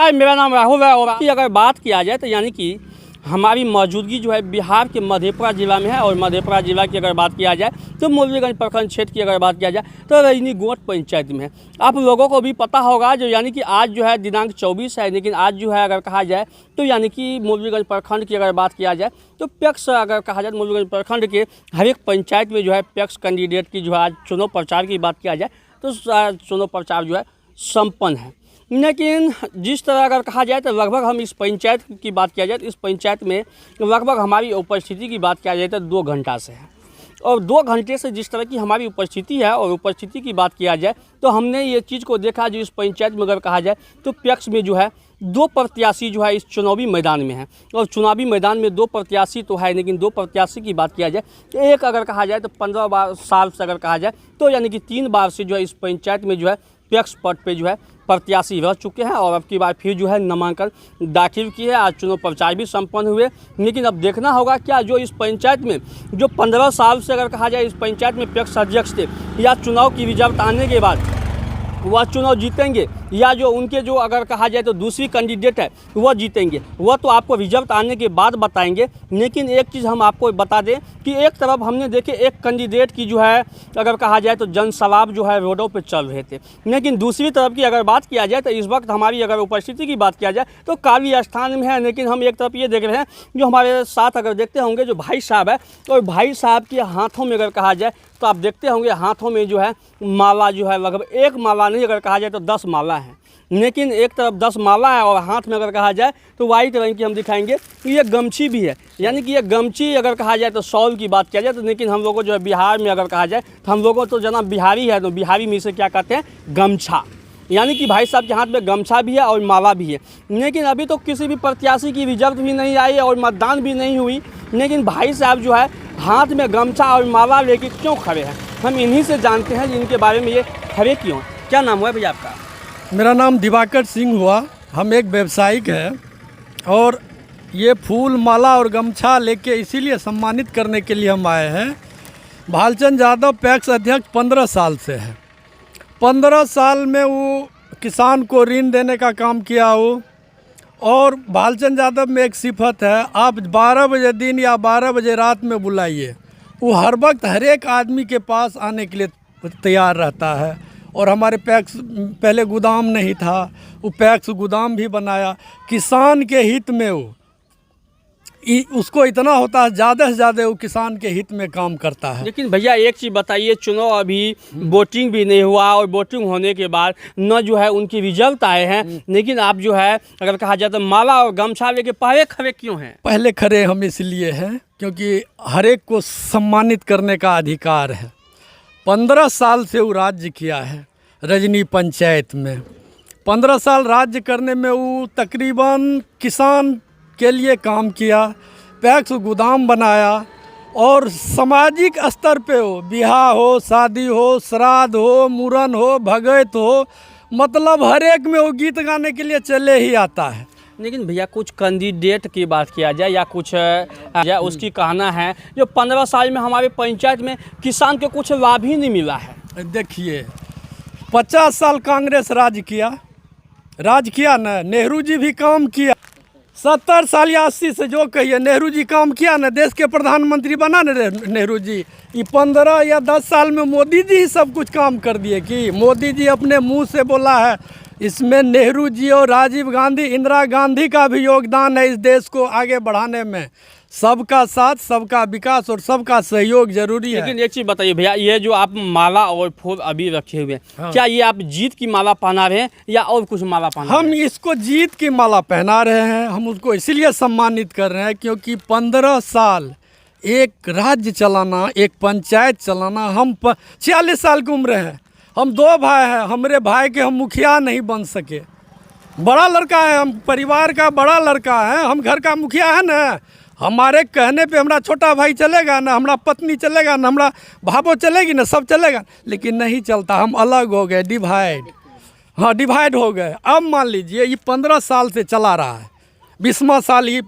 नमस्कार, मेरा नाम राहुल है। और अगर बात किया जाए तो यानी कि हमारी मौजूदगी जो है बिहार के मधेपुरा ज़िला में है। और मधेपुरा ज़िला की अगर बात किया जाए तो मुरलीगंज प्रखंड क्षेत्र की अगर बात किया जाए तो रजनीगोट पंचायत में है। आप लोगों को भी पता होगा जो यानी कि आज जो है दिनांक 24 है, लेकिन आज जो है अगर कहा जाए तो यानी कि मुरलीगंज प्रखंड की अगर बात किया जाए तो पैक्स अगर कहा जाए मुरलीगंज प्रखंड के हर एक पंचायत में जो है पैक्स कैंडिडेट की जो है आज चुनाव प्रचार की बात किया जाए तो चुनाव प्रचार जो है संपन्न है। लेकिन जिस तरह अगर कहा जाए तो लगभग हम इस पंचायत की बात किया जाए तो इस पंचायत में लगभग हमारी उपस्थिति की बात किया जाए तो 2 घंटा से है। और 2 घंटे से जिस तरह की हमारी उपस्थिति है और उपस्थिति की बात किया जाए तो हमने ये चीज़ को देखा जो इस पंचायत में अगर कहा जाए तो पैक्स में जो है 2 प्रत्याशी जो है इस चुनावी मैदान में है। और चुनावी मैदान में 2 प्रत्याशी तो है, लेकिन 2 प्रत्याशी की बात किया जाए तो एक अगर कहा जाए तो 15 साल से अगर कहा जाए तो यानी कि 3 बार से जो है इस पंचायत में जो है पैक्स पद पे जो है प्रत्याशी रह चुके हैं। और अब की बार फिर जो है नामांकन दाखिल किए हैं। आज चुनाव प्रचार भी संपन्न हुए। लेकिन अब देखना होगा क्या जो इस पंचायत में जो 15 साल से अगर कहा जाए इस पंचायत में पैक्स अध्यक्ष थे या चुनाव की रिजल्ट आने के बाद वह चुनाव जीतेंगे या जो उनके जो अगर कहा जाए तो दूसरी कैंडिडेट है वह जीतेंगे, वह तो आपको रिजल्ट आने के बाद बताएंगे। लेकिन एक चीज़ हम आपको बता दें कि एक तरफ हमने देखे एक कैंडिडेट की जो है अगर कहा जाए तो जनसलाब जो है रोडों पे चल रहे थे, लेकिन दूसरी तरफ की अगर बात किया जाए तो इस वक्त हमारी अगर उपस्थिति की बात किया जाए तो काली स्थान में है। लेकिन हम एक तरफ ये देख रहे हैं जो हमारे साथ अगर देखते होंगे जो भाई साहब है, और भाई साहब के हाथों में अगर कहा जाए तो आप देखते होंगे हाथों में जो है माला जो है लगभग एक माला नहीं अगर कहा जाए तो 10 माला है। लेकिन एक तरफ 10 माला है और हाथ में अगर कहा जाए तो वाइट रंग की हम दिखाएंगे ये गमछी भी है। यानी कि ये गमछी अगर कहा जाए तो शॉल की बात किया जाए तो लेकिन हम लोगों को जो है बिहार में अगर कहा जाए तो हम लोगों को तो जना बिहारी है तो बिहारी में इसे क्या कहते हैं गमछा। यानी कि भाई साहब के हाथ में गमछा भी है और माला भी है। लेकिन अभी तो किसी भी प्रत्याशी की रिजल्ट भी नहीं आई और मतदान भी नहीं हुई, लेकिन भाई साहब जो है हाथ में गमछा और माला लेके क्यों खड़े हैं, हम इन्हीं से जानते हैं जिनके बारे में ये खड़े क्यों। क्या नाम हुआ भैया आपका? मेरा नाम दिवाकर सिंह हुआ। हम एक व्यवसायिक है और ये फूल माला और गमछा लेके इसीलिए सम्मानित करने के लिए हम आए हैं। भालचंद यादव पैक्स अध्यक्ष 15 साल से है। 15 साल में वो किसान को ऋण देने का काम किया हो। और भालचंद यादव में एक सिफत है, आप 12 बजे दिन या 12 बजे रात में बुलाइए, वो हर वक्त हर एक आदमी के पास आने के लिए तैयार रहता है। और हमारे पैक्स पहले गोदाम नहीं था, वो पैक्स गोदाम भी बनाया। किसान के हित में वो उसको इतना होता है ज़्यादा से ज़्यादा वो किसान के हित में काम करता है। लेकिन भैया एक चीज़ बताइए, चुनाव अभी वोटिंग भी नहीं हुआ और वोटिंग होने के बाद न जो है उनकी रिजल्ट आए हैं, लेकिन आप जो है अगर कहा जाए तो माला और गमछा लेके पहले खड़े क्यों हैं? पहले खड़े हम इसलिए हैं क्योंकि हर एक को सम्मानित करने का अधिकार है। 15 साल से वो राज्य किया है रजनी पंचायत में। 15 साल राज्य करने में वो तकरीबन किसान के लिए काम किया, पैक्स गोदाम बनाया और सामाजिक स्तर पे हो, बियाह हो, शादी हो, श्राद्ध हो, मुरन हो, भगत हो, मतलब हर एक में वो गीत गाने के लिए चले ही आता है। लेकिन भैया कुछ कैंडिडेट की बात किया जाए या कुछ उसकी कहना है जो 15 साल में हमारे पंचायत में किसान को कुछ लाभ ही नहीं मिला है। देखिए 50 साल कांग्रेस राज किया ना, नेहरू जी भी काम किया। 70 साल या 80 से जो कहिए नेहरू जी काम किया ना, देश के प्रधानमंत्री बना ना नेहरू जी। ये 15 या 10 साल में मोदी जी ही सब कुछ काम कर दिए कि मोदी जी अपने मुंह से बोला है। इसमें नेहरू जी और राजीव गांधी, इंदिरा गांधी का भी योगदान है इस देश को आगे बढ़ाने में। सबका साथ, सबका विकास और सबका सहयोग जरूरी है। लेकिन एक चीज़ बताइए भैया, ये जो आप माला और फूल अभी रखे हुए हैं, हाँ, क्या ये आप जीत की माला पहना रहे हैं या और कुछ माला पहना? हम इसको जीत की माला पहना रहे हैं। हम उसको इसीलिए सम्मानित कर रहे हैं क्योंकि 15 साल एक राज्य चलाना, एक पंचायत चलाना। हम 46 साल की उम्र है। हम 2 भाई हैं। हमारे भाई के हम मुखिया नहीं बन सके। बड़ा लड़का है, हम परिवार का बड़ा लड़का है, हम घर का मुखिया है ना। हमारे कहने पे हमारा छोटा भाई चलेगा ना, हमारा पत्नी चलेगा ना, हमारा भाभो चलेगी ना, सब चलेगा। लेकिन नहीं चलता, हम अलग हो गए, डिवाइड। हाँ, डिवाइड हो गए। अब मान लीजिए ये 15 साल से चला रहा है, 20वां साल ही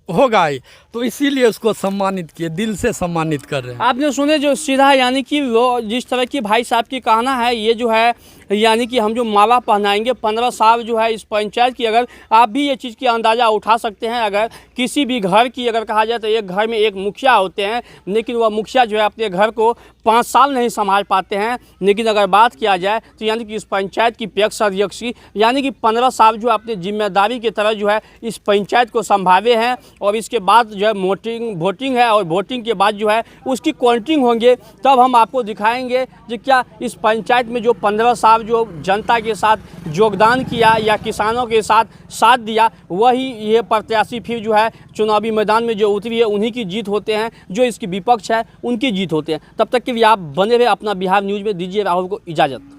होगा। तो इसीलिए उसको सम्मानित किए, दिल से सम्मानित कर रहे हैं। आपने सुने जो सीधा यानी कि वो जिस तरह की भाई साहब की कहना है, ये जो है यानी कि हम जो माला पहनाएंगे 15 साल जो है इस पंचायत की, अगर आप भी ये चीज़ की अंदाज़ा उठा सकते हैं। अगर किसी भी घर की अगर कहा जाए तो एक घर में एक मुखिया होते हैं, लेकिन वह मुखिया जो है अपने घर को 5 साल नहीं संभाल पाते हैं। लेकिन अगर बात किया जाए तो यानी कि इस पंचायत की अध्यक्ष यानी कि 15 साल जो अपनी जिम्मेदारी की तरह जो है इस पंचायत को संभाले हैं। और इसके बाद जो है वोटिंग है, और वोटिंग के बाद जो है उसकी काउंटिंग होंगे, तब हम आपको दिखाएंगे कि क्या इस पंचायत में जो 15 साल जो जनता के साथ योगदान किया या किसानों के साथ दिया, वही ये प्रत्याशी फिर जो है चुनावी मैदान में जो उतरी है उन्हीं की जीत होते हैं, जो इसकी विपक्ष है उनकी जीत होते हैं। तब तक के लिए आप बने रहे अपना बिहार न्यूज़ में। दीजिए राहुल को इजाज़त।